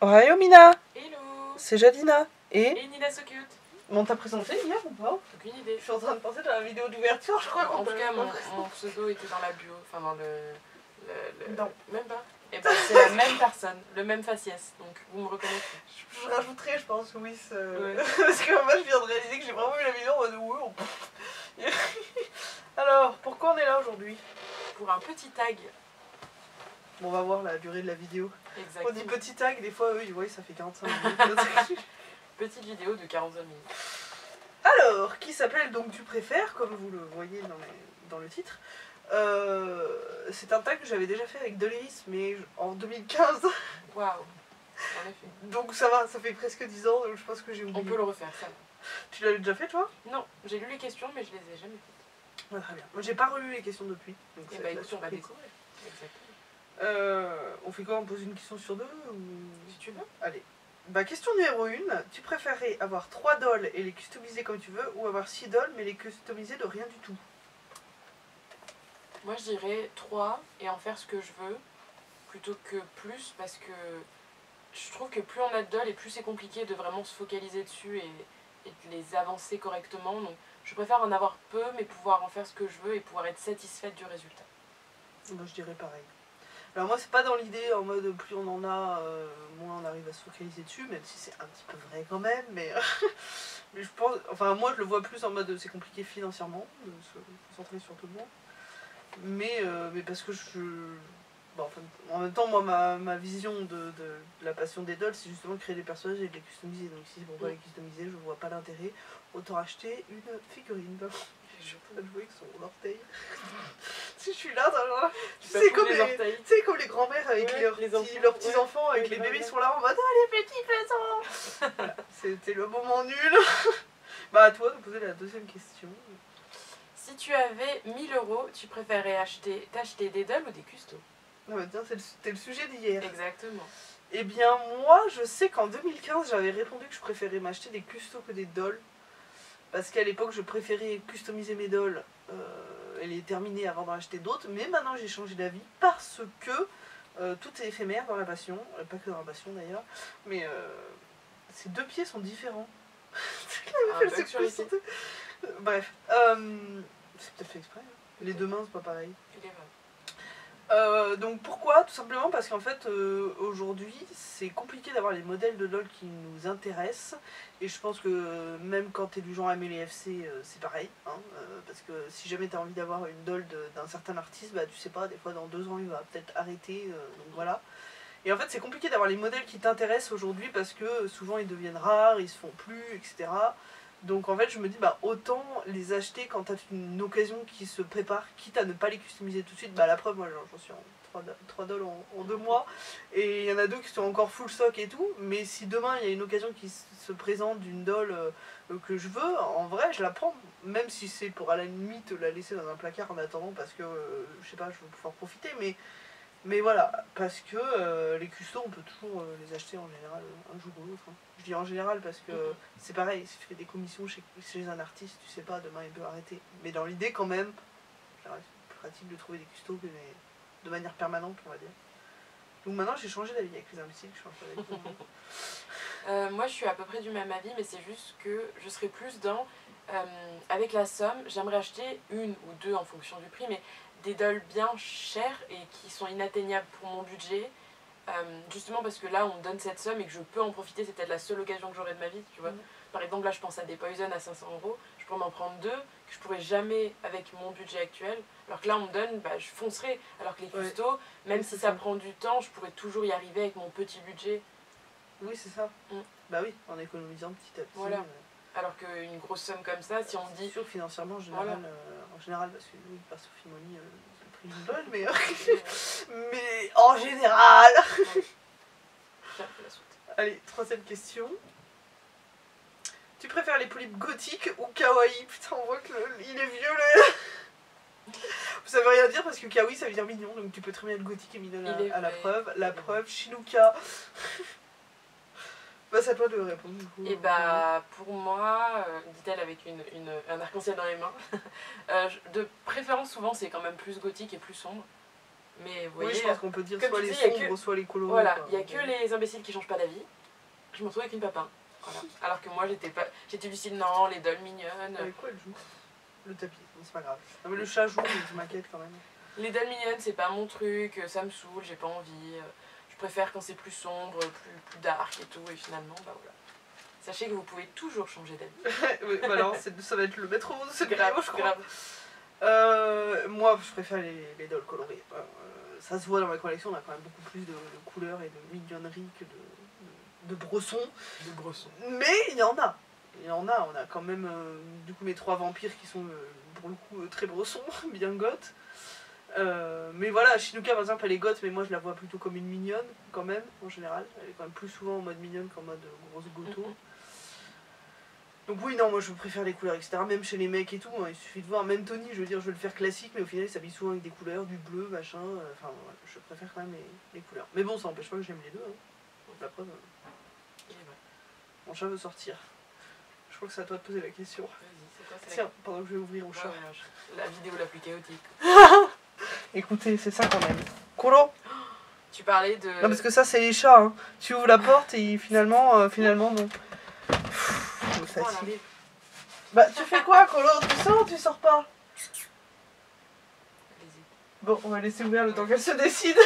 Ohio Mina, Hello. c'est Jadina. Et Nina So Cute. On t'a présenté hier ou pas? Aucune idée. Je suis en train de penser dans la vidéo d'ouverture, je crois. En tout cas, mon pseudo était dans la bio, enfin dans le... Non. Même pas. Et ben c'est la même personne, le même faciès, donc vous me reconnaîtrez. Je rajouterai, je pense, oui. Ouais. Parce que moi, je viens de réaliser que j'ai vraiment vu la vidéo en mode ouais. Alors, pourquoi on est là aujourd'hui? Pour un petit tag. Bon, on va voir la durée de la vidéo. Exactement. On dit petit tag, des fois, eux, ils voient, ça fait 45 minutes. Petite vidéo de 45 minutes. Alors, qui s'appelle donc Tu préfères, comme vous le voyez dans le titre. C'est un tag que j'avais déjà fait avec Doliris, mais en 2015. Waouh. En effet. Donc ça va, ça fait presque 10 ans, donc je pense que j'ai oublié. On peut le refaire, ça. Tu l'avais déjà fait, toi? Non, j'ai lu les questions, mais je les ai jamais faites. Ah, très bien. Moi, j'ai pas relu les questions depuis. Donc Et ça bah va être la écoute, on va surprise. découvrir. Exactement. On fait quoi? On pose une question sur deux ou... Si tu veux. Allez. Bah, question numéro 1. Tu préférerais avoir 3 dolls et les customiser comme tu veux, ou avoir 6 dolls mais les customiser de rien du tout? Moi je dirais 3 et en faire ce que je veux, plutôt que plus, parce que je trouve que plus on a de dolls et plus c'est compliqué de vraiment se focaliser dessus et de les avancer correctement. Donc je préfère en avoir peu mais pouvoir en faire ce que je veux et pouvoir être satisfaite du résultat. Moi, je dirais pareil. Alors moi, c'est pas dans l'idée en mode plus on en a, moins on arrive à se focaliser dessus, même si c'est un petit peu vrai quand même, mais... mais je pense... Enfin, moi, je le vois plus en mode c'est compliqué financièrement, de se concentrer sur tout le monde. Mais parce que je... Bon, enfin, en même temps, moi, ma vision de la passion des dolls, c'est justement de créer des personnages et de les customiser. Donc si c'est pour pas les customiser, je vois pas l'intérêt. Autant acheter une figurine. Je suis en train de jouer avec son orteil. Si je suis là, genre... C'est comme les grands-mères avec leurs petits-enfants, avec les bébés, ils sont là en mode « Oh, les petits faisans !» Voilà, c'était le moment nul. Bah, à toi de poser la deuxième question. Si tu avais 1000 €, tu préférerais t'acheter des dolls ou des custos? Non, mais tiens, c'était le sujet d'hier. Exactement. Eh bien, moi, je sais qu'en 2015, j'avais répondu que je préférais m'acheter des custos que des dolls. Parce qu'à l'époque, je préférais customiser mes dolls et les terminer avant d'en acheter d'autres. Mais maintenant, j'ai changé d'avis parce que tout est éphémère dans la passion. Pas que dans la passion d'ailleurs. Mais ces deux pieds sont différents. Bref. C'est peut-être fait exprès. Hein. Les deux mains, c'est pas pareil. Donc pourquoi? Tout simplement parce qu'en fait aujourd'hui c'est compliqué d'avoir les modèles de LOL qui nous intéressent, et je pense que même quand t'es du genre à aimer les FC c'est pareil, hein, parce que si jamais t'as envie d'avoir une doll d'un certain artiste, bah tu sais pas, des fois dans 2 ans il va peut-être arrêter, donc voilà. Et en fait c'est compliqué d'avoir les modèles qui t'intéressent aujourd'hui parce que souvent ils deviennent rares, ils se font plus, etc. Donc en fait je me dis bah autant les acheter quand t'as une occasion qui se prépare, quitte à ne pas les customiser tout de suite. Bah la preuve, moi j'en suis en 3 dolls en 2 mois, et il y en a 2 qui sont encore full stock et tout, mais si demain il y a une occasion qui se présente d'une doll que je veux, en vrai je la prends, même si c'est pour à la limite la laisser dans un placard en attendant parce que je sais pas, je veux pouvoir profiter, mais voilà, parce que les custos, on peut toujours les acheter en général un jour ou l'autre. Hein. Je dis en général parce que c'est pareil, si tu fais des commissions chez un artiste, tu sais pas, demain il peut arrêter. Mais dans l'idée quand même, c'est plus pratique de trouver des custos que de manière permanente, on va dire. Donc maintenant j'ai changé d'avis avec les imbéciles, je change d'avis. Moi je suis à peu près du même avis, mais c'est juste que je serais plus dans... avec la somme, j'aimerais acheter 1 ou 2 en fonction du prix, mais des dolls bien chères et qui sont inatteignables pour mon budget, justement parce que là on me donne cette somme et que je peux en profiter, c'est peut-être la seule occasion que j'aurai de ma vie, tu vois. Par exemple là je pense à des Poison à 500 €, je pourrais m'en prendre 2 que je pourrais jamais avec mon budget actuel, alors que là on me donne, bah je foncerai, alors que les custos, même si ça prend du temps, je pourrais toujours y arriver avec mon petit budget. Oui c'est ça, bah oui, en économisant petit à petit. Voilà. Alors qu'une grosse somme comme ça, si on me dit... Sûr, financièrement, en général, parce que oui, par Sophie Money, c'est le prix d'une doll, mais en général. Allez, troisième question. Tu préfères les polypes gothiques ou kawaii? Putain, on voit qu'il est vieux là. Ça veut rien dire parce que kawaii ça veut dire mignon, donc tu peux très bien être gothique et mignon à la preuve. La preuve, Shinuka. Bah, c'est à toi de répondre du coup. Et bah, pour moi, dit-elle avec un arc-en-ciel dans les mains, de préférence, souvent, c'est quand même plus gothique et plus sombre. Mais vous Oui, voyez, je pense qu'on peut dire comme soit tu les dis, il y a sombres, que- soit les colorés. voilà, quoi. il n'y a que les imbéciles qui changent pas d'avis. Je me retrouve avec une papin. Voilà. Alors que moi, j'étais du style, non, les dolls mignonnes. Avec quoi elle joue? Le tapis, bon, c'est pas grave. Non, mais le chat joue, mais je m'inquiète quand même. Les dolls mignonnes, c'est pas mon truc, ça me saoule, j'ai pas envie. Je préfère quand c'est plus sombre, plus dark et tout, et finalement, bah voilà. Sachez que vous pouvez toujours changer d'avis. Oui, bah alors, ça va être le maître mot de cette Grave, vidéo, je crois. grave. Moi, je préfère les dolls colorés. Ça se voit dans ma collection, on a quand même beaucoup plus de couleurs et de mignonneries que de bressons. De brosson. Mais il y en a. Il y en a. On a quand même du coup mes 3 vampires qui sont pour le coup très bressons, bien goth. Mais voilà, Shinuka par exemple elle est goth, mais moi je la vois plutôt comme une mignonne quand même, en général. Elle est quand même plus souvent en mode mignonne qu'en mode grosse goto. Donc oui, non, moi je préfère les couleurs, etc. Même chez les mecs et tout, hein, il suffit de voir. Même Tony, je veux dire, je vais le faire classique, mais au final il s'habille souvent avec des couleurs, du bleu, machin. Enfin, voilà, je préfère quand même les couleurs. Mais bon, ça n'empêche pas que j'aime les deux. Hein. La preuve, mon chat veut sortir. Je crois que c'est à toi de poser la question. Vas-y, c'est quoi, Tiens, pendant que je vais ouvrir au chat. La vidéo la plus chaotique. Écoutez, c'est ça quand même. Colo. Tu parlais de... Non, parce que ça, c'est les chats. Hein. Tu ouvres la porte et finalement non. Je me Oh, elle fatigue. arrive. Bah, tu fais quoi, Colo? Tu sors ou tu sors pas? Allez-y. Bon, on va laisser ouvrir le temps qu'elle se décide.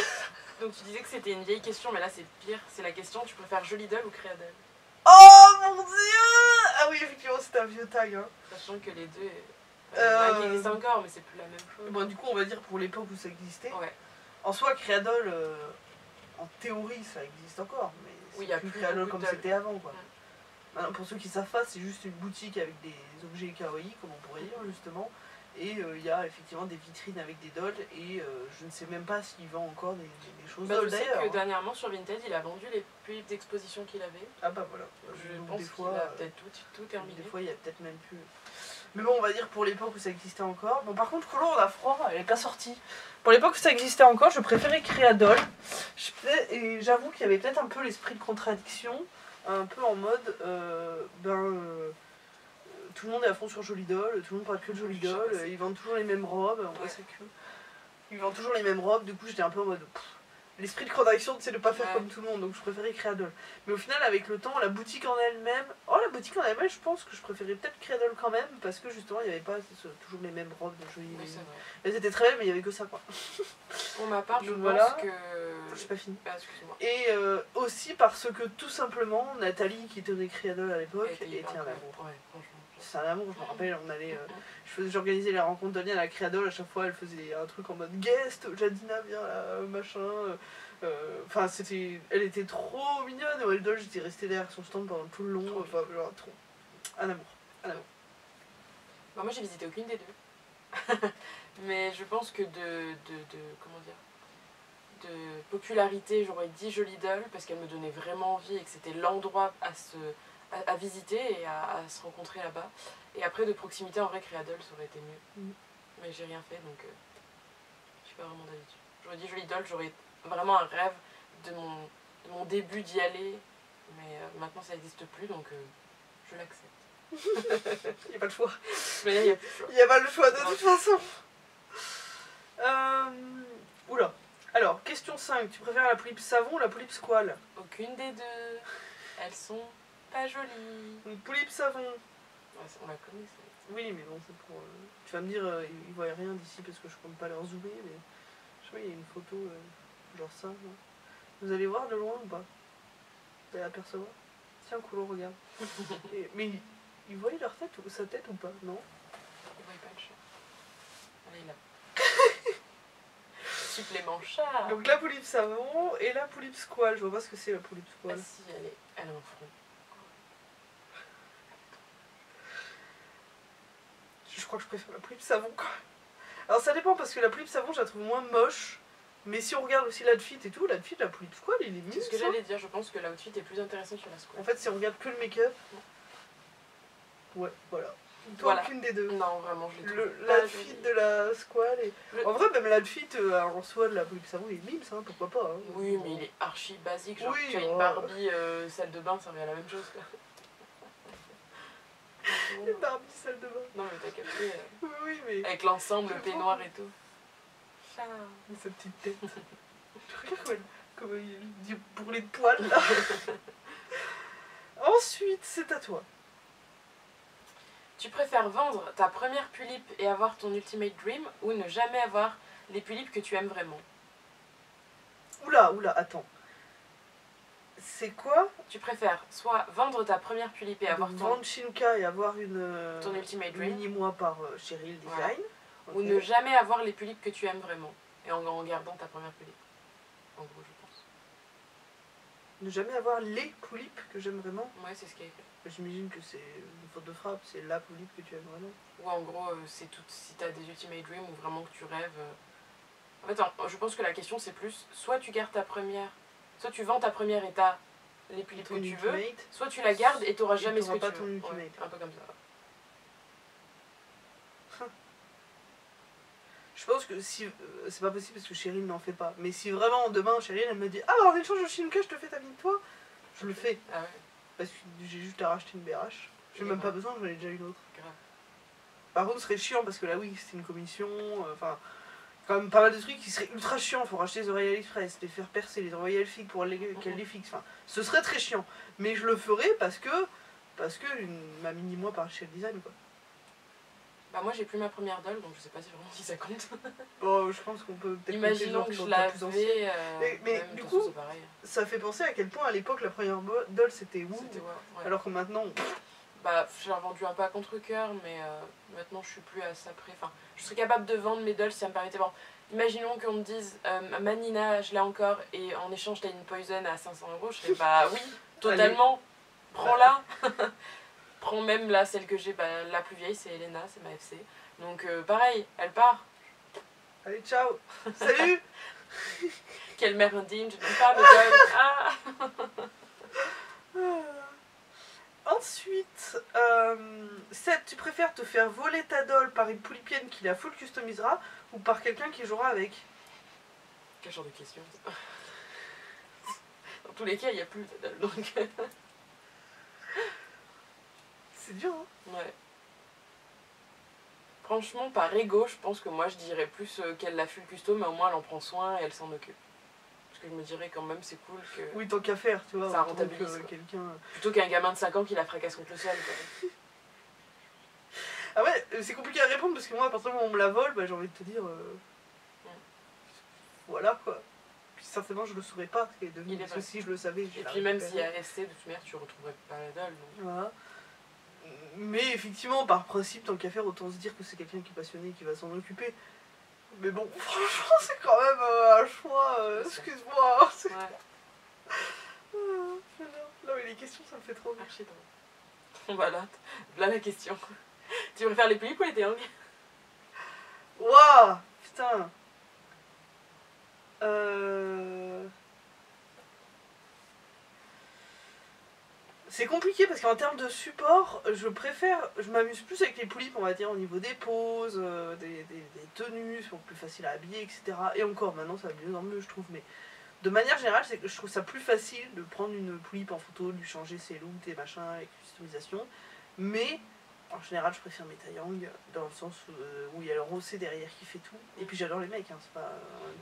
Donc tu disais que c'était une vieille question, mais là c'est pire. C'est la question, tu préfères Jolie Doll ou Créadol? Oh mon dieu! Ah oui, effectivement, c'est un vieux tag. Hein. Sachant que les deux... Euh, qui existent encore, mais c'est plus la même chose. Bon, du coup, on va dire pour l'époque où ça existait. Ouais. En soi, Créadol, en théorie, ça existe encore. Mais Oui, c'est y a plus plus Créadol beaucoup comme de dolls. c'était avant, quoi. Ouais. Maintenant, pour ceux qui savent pas, c'est juste une boutique avec des objets kawaii, comme on pourrait dire, justement. Et il y a effectivement des vitrines avec des dolls. Et je ne sais même pas s'il vend encore des choses Bah, je dolls, sais d'ailleurs. que dernièrement sur Vinted, il a vendu les pubs d'exposition qu'il avait. Ah bah voilà. Je Donc, pense des qu'il fois, a peut-être tout terminé. Des fois, il y a peut-être même plus. Mais bon, on va dire pour l'époque où ça existait encore. Bon, par contre, Colo, on a froid, elle n'est pas sortie. Pour l'époque où ça existait encore, je préférais Créadol. Et j'avoue qu'il y avait peut-être un peu l'esprit de contradiction. Un peu en mode, tout le monde est à fond sur Jolie Doll, tout le monde parle que de Jolie Doll, ils vendent toujours les mêmes robes. Ouais, c'est que. Ils vendent toujours les mêmes robes, du coup, j'étais un peu en mode. L'esprit de contradiction, c'est de ne pas faire comme tout le monde, donc je préférais Créadol. Mais au final, avec le temps, la boutique en elle-même... Oh, la boutique en elle-même, je pense que je préférais peut-être Créadol quand même, parce que justement, il n'y avait pas toujours les mêmes robes de jolies... Oui, c'est vrai. Elles étaient très belles, mais il n'y avait que ça, quoi. Pour ma part, je Donc pense voilà. que... J'ai pas fini. Ah, excuse-moi. Et aussi parce que, tout simplement, Nathalie, qui tenait Créadol à l'époque, Elle était un hyper amour. cool. Ouais, franchement. C'est un amour, je me rappelle, on allait... J'organisais les rencontres d'Alien à la Créadol, à chaque fois, elle faisait un truc en mode guest, Jadina, viens là, machin... Enfin, elle était trop mignonne. Noël Doll, j'étais restée derrière son stand pendant tout le long. Enfin, genre, trop. Un amour. Un amour. Bah, moi, j'ai visité aucune des deux. Mais je pense que comment dire, de popularité, j'aurais dit Jolie Doll parce qu'elle me donnait vraiment envie et que c'était l'endroit à visiter et à se rencontrer là-bas. Et après, de proximité, en vrai, Créadol, ça aurait été mieux. Mais j'ai rien fait, donc je suis pas vraiment d'avis dessus. J'aurais dit Jolie Doll, j'aurais vraiment un rêve de mon début d'y aller, mais maintenant ça n'existe plus, donc je l'accepte. Il n'y a pas le choix. Mais là, il n'y a plus le choix. Il n'y a pas le choix de toute façon. Oula. Alors, question 5. Tu préfères la polype savon ou la polype squale? Aucune des deux. Elles sont pas jolies. Une polype savon. Ouais, on la connaît, ça. Oui, mais bon, c'est pour... Tu vas me dire, ils voient rien d'ici parce que je compte pas leur zoomer, mais... Je sais pas, il y a une photo, genre ça, là. Vous allez voir de loin ou pas? Vous allez apercevoir? Tiens, Coulon, regarde. Mais ils voient leur tête ou sa tête ou pas? Non? Ils voient pas le chat. Allez, là. Supplément chat. Donc la polype savon et la polype squale. Je vois pas ce que c'est la polype Ah squale. si, elle a un front. Je crois que je préfère la polype savon quand même. Alors ça dépend parce que la polype savon je la trouve moins moche. Mais si on regarde aussi l'outfit et tout, l'outfit de la polype squale il est mignon. C'est ce que j'allais dire, je pense que l'outfit est plus intéressant sur la squale. En fait si on regarde que le make-up. Ouais, voilà. Toi Voilà. aucune des deux. Non, vraiment, je l'ai trouvé. L'outfit de la squale et... En vrai même l'outfit en soi de la polype savon il est mime ça, pourquoi pas. Hein. Oui, mais il est archi basique. Genre, Oui, tu as une Barbie salle de bain, ça revient à la même chose. Quoi. Une Barbie salle de bain. Non, mais t'as capté. Oui, mais... Avec l'ensemble, le peignoir et tout. chat. Sa petite tête. Tu regardes comme il dit pour les poils là. Ensuite, c'est à toi. Tu préfères vendre ta première pulipe et avoir ton ultimate dream ou ne jamais avoir les pulipes que tu aimes vraiment? Oula, attends. C'est quoi? Tu préfères soit vendre ta première pulipe et avoir vendre Shinka et avoir ton ultimate dream mini-mois par Cheryl Design. voilà. Okay. Ou ne jamais avoir les pulipes que tu aimes vraiment et en gardant ta première pulipe. En gros, je pense. Ne jamais avoir les poulipes que j'aime vraiment. Ouais, c'est ce qui est écrit. J'imagine que c'est une faute de frappe, c'est la polype que tu aimes vraiment. Ou en gros, c'est tout. Si t'as des ultimate dreams ou vraiment que tu rêves. En fait, je pense que la question c'est plus soit tu gardes ta première, soit tu vends ta première et t'as les pulipes que tu veux, soit tu la gardes et t'auras jamais ce que tu veux. Ton ultimate. Ouais, un peu comme ça. Je pense que si. c'est pas possible parce que Cheryl n'en fait pas. Mais si vraiment demain Cheryl elle me dit ah en échange de Shinka je te fais ta mine-toi, je le fais. Ah ouais. Parce que j'ai juste à racheter une BRH. J'ai même pas besoin, j'en ai déjà une autre. Grave. Par contre ce serait chiant parce que là oui c'est une commission. Enfin. Quand même pas mal de trucs qui seraient ultra chiants. Faut racheter les oreilles AliExpress, les faire percer, les envoyer à Elfic pour qu'elle les fixe. Enfin, ce serait très chiant. Mais je le ferai parce que ma mini-moi par chez le design quoi. Bah moi j'ai plus ma première doll donc je sais pas si vraiment si ça compte. Bon, je pense qu'on peut peut-être. Imaginons que je l'avais. Mais du coup, pareil. Ça fait penser à quel point à l'époque la première doll c'était Woo. Ouais. Alors que maintenant. Bah j'ai revendu un peu à contre-cœur mais maintenant je suis plus à ça près. Enfin, je serais capable de vendre mes dolls si ça me permettait. Bon, imaginons qu'on me dise Manina je l'ai encore et en échange t'as une poison à 500 €, je serais bah oui, totalement. Prends-la. Prends même là celle que j'ai, bah, la plus vieille c'est Elena, c'est ma FC. Donc pareil, elle part. Allez ciao. Salut. Quelle mère indigne, je n'aime pas mes dolls. Ensuite, 7. Tu préfères te faire voler ta doll par une poulipienne qui la full customisera ou par quelqu'un qui jouera avec? Quel genre de question? Dans tous les cas, il n'y a plus de doll donc. C'est dur, hein? Ouais. Franchement, par ego, je pense que moi je dirais plus qu'elle la full custom, mais au moins elle en prend soin et elle s'en occupe. Parce que je me dirais quand même c'est cool que. Oui, tant qu'à faire, tu vois. Ça rentabilise. Quelqu'un. Plutôt qu'un gamin de 5 ans qui la fracasse contre le sol. Quoi. Ah ouais, c'est compliqué à répondre parce que moi, à partir du moment où on me la vole, bah, j'ai envie de te dire. Voilà quoi. Puis certainement, je le saurais pas ce qu'elle est devenue. Parce que si je le savais, et puis même s'il y a SC, de toute manière, tu retrouverais pas la dalle. Donc. Voilà. Mais effectivement, par principe, tant qu'à faire, autant se dire que c'est quelqu'un qui est passionné qui va s'en occuper. Mais bon, franchement, c'est quand même un choix. Excuse-moi. Ouais. Non, mais les questions, ça me fait trop rire. Archi drôle. Voilà la question. Tu préfères les pulipes ou les téangs? Waouh, putain. C'est compliqué parce qu'en termes de support, je m'amuse plus avec les poulipes, on va dire, au niveau des poses, des tenues, sont plus faciles à habiller, etc. Et encore, maintenant ça va de mieux en mieux, je trouve. Mais de manière générale, c'est que je trouve ça plus facile de prendre une poulipe en photo, de lui changer ses looks et machin, avec customisation. Mais en général, je préfère mes taillangs dans le sens où il y a le rossé derrière qui fait tout. Et puis j'adore les mecs, hein, c'est pas.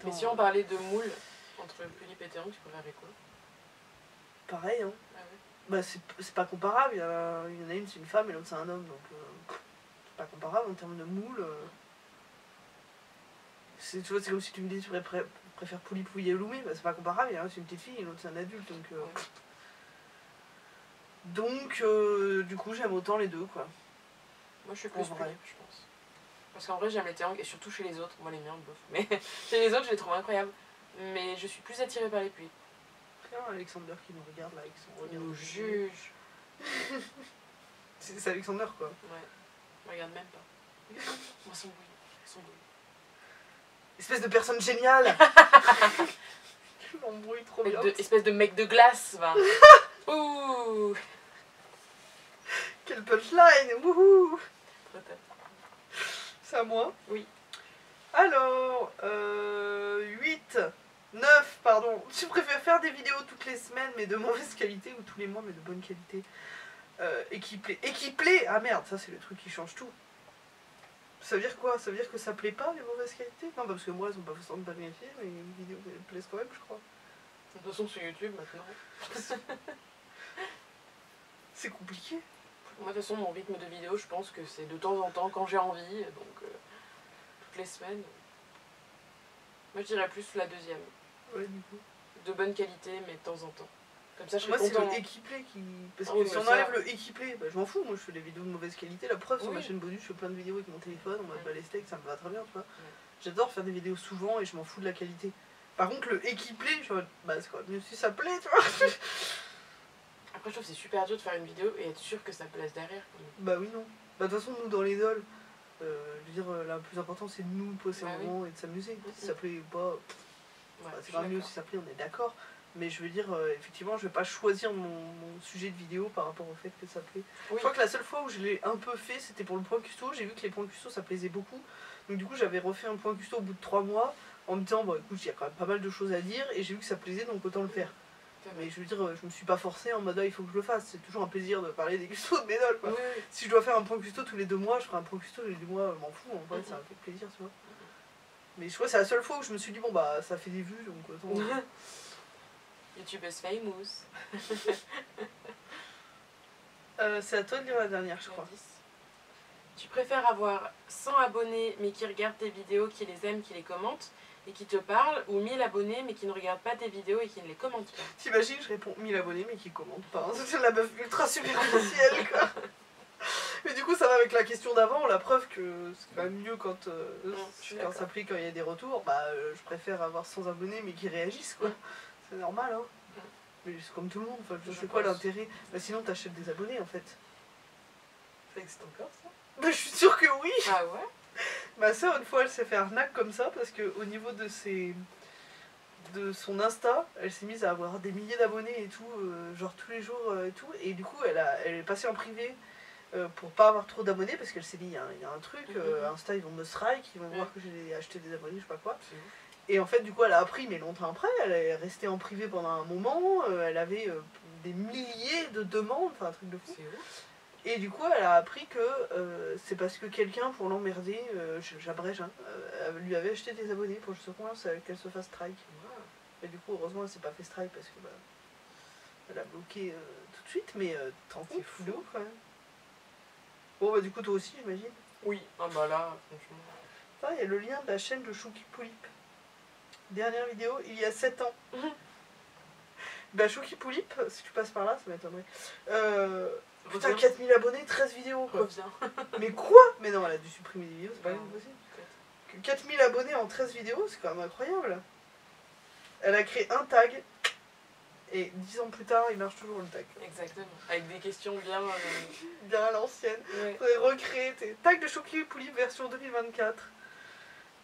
Mais si on parlait de moule entre pulipe et téangs, tu préférerais quoi? Pareil, hein. Ah ouais. Bah c'est pas comparable, il y en a une c'est une femme et l'autre c'est un homme, donc c'est pas comparable en termes de moule. Tu vois, c'est comme si tu me dis tu préfères Poulipe ou Yaloumé, bah c'est pas comparable, il y en a un c'est une petite fille et l'autre c'est un adulte, donc du coup j'aime autant les deux quoi. Moi je suis plus poulipe, je pense. Parce qu'en vrai j'aime les téangs et surtout chez les autres, moi les miens bof, mais chez les autres je les trouve incroyables. Mais je suis plus attirée par les pulipes. Alexander qui nous regarde là avec son regard. Nous juge. C'est Alexander quoi. Ouais, je regarde même pas. Moi son bruit. Espèce de personne géniale. L'embrouille trop bien. Espèce de mec de glace, va. Ouh. Quelle punchline. Wouhou. C'est à moi? Oui. Alors, 9, pardon. Tu préfères faire des vidéos toutes les semaines mais de mauvaise qualité ou tous les mois mais de bonne qualité? Équipé. Ah merde, ça c'est le truc qui change tout. Ça veut dire quoi? Ça veut dire que ça plaît pas, les mauvaises qualités? Non, parce que moi, elles sont pas forcément pas magnifiées, mais les vidéos, elles plaisent quand même, je crois. De toute façon, sur YouTube, maintenant. C'est compliqué. Moi, de toute façon, mon rythme de vidéo, je pense que c'est de temps en temps, quand j'ai envie, donc toutes les semaines. Moi, je dirais plus la deuxième. Ouais, du coup. De bonne qualité, mais de temps en temps. Comme ça, je serais Moi, c'est content. le équiplé qui. Parce Ah que oui, si mais on ça- enlève le équiplé, bah, je m'en fous. Moi, je fais des vidéos de mauvaise qualité. La preuve, sur ma Oui. chaîne bonus, je fais plein de vidéos avec mon téléphone, en mode Ouais. les steaks, ça me va très bien, tu vois. J'adore faire des vidéos souvent et je m'en fous de la qualité. Par contre, le équiplé, je suis en mode, bah, c'est quand même mieux si ça plaît, tu vois. Après, je trouve que c'est super dur de faire une vidéo et être sûr que ça plaise derrière. Bah oui, non. Bah, de toute façon, nous, dans les dolls, je veux dire, la plus importante, c'est de nous poser Bah un oui. moment et de s'amuser. Si Mhm. ça plaît ou pas, Ouais, bah, je c'est suis pas mieux d'accord. si ça plaît, on est d'accord. Mais je veux dire, effectivement, je vais pas choisir mon sujet de vidéo par rapport au fait que ça plaît. Oui. Je crois que la seule fois où je l'ai un peu fait, c'était pour le point custo. J'ai vu que les points custo, ça plaisait beaucoup. Donc du coup, j'avais refait un point custo au bout de 3 mois en me disant, bon écoute, il y a quand même pas mal de choses à dire et j'ai vu que ça plaisait, donc autant le faire. C'est vrai. Mais je veux dire, je me suis pas forcée en mode, ah, il faut que je le fasse. C'est toujours un plaisir de parler des custos de mes dolls, quoi. Oui, oui. Si je dois faire un point custo tous les 2 mois, je ferai un point custo tous les 2 mois, je m'en fous, en vrai, ça me fait plaisir, tu vois. Mais je crois que c'est la seule fois où je me suis dit, bon bah, ça fait des vues, donc autant... YouTubeuse famous. C'est à toi de lire la dernière, je crois. 10. Tu préfères avoir 100 abonnés mais qui regardent tes vidéos, qui les aiment, qui les commentent et qui te parlent, ou 1000 abonnés mais qui ne regardent pas tes vidéos et qui ne les commentent pas? T'imagines, je réponds 1000 abonnés mais qui commentent pas. Hein. C'est la meuf ultra superficielle, quoi. Mais du coup, ça va avec la question d'avant. La preuve que c'est quand même mieux quand, je suis quand d'accord. ça plaît, quand il y a des retours. Bah, je préfère avoir 100 abonnés mais qui réagissent, quoi. C'est normal, hein. Mais c'est comme tout le monde. Enfin, je sais quoi pense. l'intérêt. Bah, sinon, t'achètes des abonnés, en fait. Ça existe encore ça? Bah, je suis sûre que oui. Ah ouais? Ma soeur, une fois, elle s'est fait arnaque comme ça parce qu'au niveau de son Insta, elle s'est mise à avoir des milliers d'abonnés et tout, genre tous les jours et tout. Et du coup, elle est passée en privé pour pas avoir trop d'abonnés parce qu'elle s'est dit, il y a un truc, Insta, ils vont me strike, ils vont voir que j'ai acheté des abonnés, je sais pas quoi. C'est ouf. Et en fait, du coup, elle a appris, mais longtemps après, elle est restée en privé pendant un moment, elle avait des milliers de demandes, enfin un truc de fou. C'est ouf. Et du coup, elle a appris que c'est parce que quelqu'un, pour l'emmerder, j'abrège, hein, lui avait acheté des abonnés pour justement qu'elle se fasse strike. Wow. Et du coup, heureusement, elle s'est pas fait strike parce que bah, elle a bloqué tout de suite, mais tant C'est fou de ouf quand même. Bon, bah, du coup, toi aussi, j'imagine. Oui, ah bah là, franchement. Ça, il y a le lien de la chaîne de Chouki Poulip. Dernière vidéo, il y a 7 ans. Bah, Chouki Poulip, si tu passes par là, ça m'étonnerait. Putain, Reviens. 4000 abonnés, 13 vidéos quoi. Reviens. Mais quoi? Mais non, elle a dû supprimer des vidéos, c'est pas Non. possible. Que 4000 abonnés en 13 vidéos, c'est quand même incroyable. Elle a créé un tag, et 10 ans plus tard, il marche toujours le tag. Exactement. Avec des questions bien. Bien à l'ancienne. Ouais. Faudrait recréer tes tags de Chouki Poulip version 2024.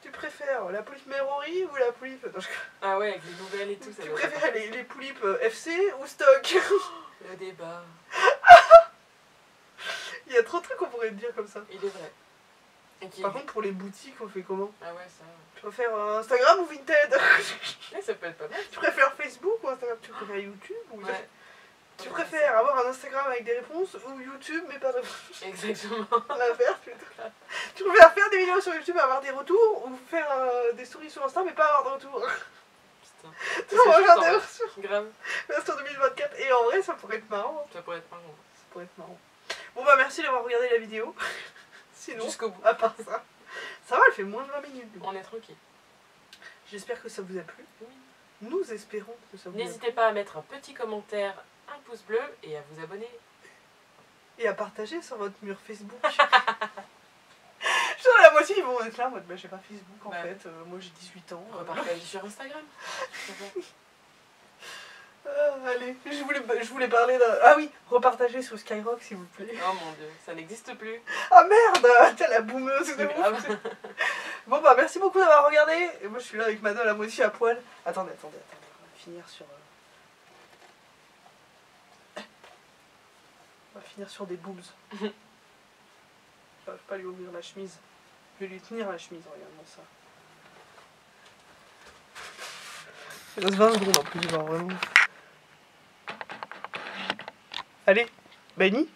Tu préfères la poulpe Merori ou la poulpe... Non, Ah ouais, avec les nouvelles et tout. Ça tu doit préfères être- les poulipes FC ou stock? Le débat. Il y a trop de trucs qu'on pourrait te dire comme ça. Il est vrai. Et qui... Par contre, pour les boutiques, on fait comment? Ah ouais, ça. Tu préfères Instagram ou Vinted? Ouais, ça peut être pas mal. Tu préfères Facebook ou Instagram? Tu préfères YouTube ou... Ouais. Tu préfères avoir un Instagram avec des réponses ou YouTube mais pas de réponses? Exactement. L'inverse plutôt. Tu préfères faire des vidéos sur YouTube et avoir des retours ou faire des stories sur Insta mais pas avoir de retours? Putain. Tu vas juste en regarder vrai. sur Grave. version 2024 et en vrai ça pourrait être marrant. Ça pourrait être marrant. Ça pourrait être marrant. Bon bah merci d'avoir regardé la vidéo. Sinon, Jusqu'au bout. à part ça, ça va, elle fait moins de 20 minutes. du coup. On est tranquille. J'espère que ça vous a plu. Oui. Nous espérons que ça vous a plu. N'hésitez pas à mettre un petit commentaire, un pouce bleu et à vous abonner. Et à partager sur votre mur Facebook. Genre la moitié ils vont être là en mode bah j'ai pas Facebook en Bah. fait, moi j'ai 18 ans. Repartagez sur Instagram. Allez, je voulais parler d'un... Ah oui, repartagez sur Skyrock s'il vous plaît. Oh mon dieu, ça n'existe plus. Ah merde, t'as la boumeuse de C'est ouf. grave. Bon bah merci beaucoup d'avoir regardé. Et moi je suis là avec ma doll à moitié à poil. Attendez, on va finir sur... On va finir sur des boobs. J'arrive pas à lui ouvrir la chemise. Je vais lui tenir la chemise, regarde-moi ça. Il reste 20 secondes en plus, genre vraiment. Allez, Benny.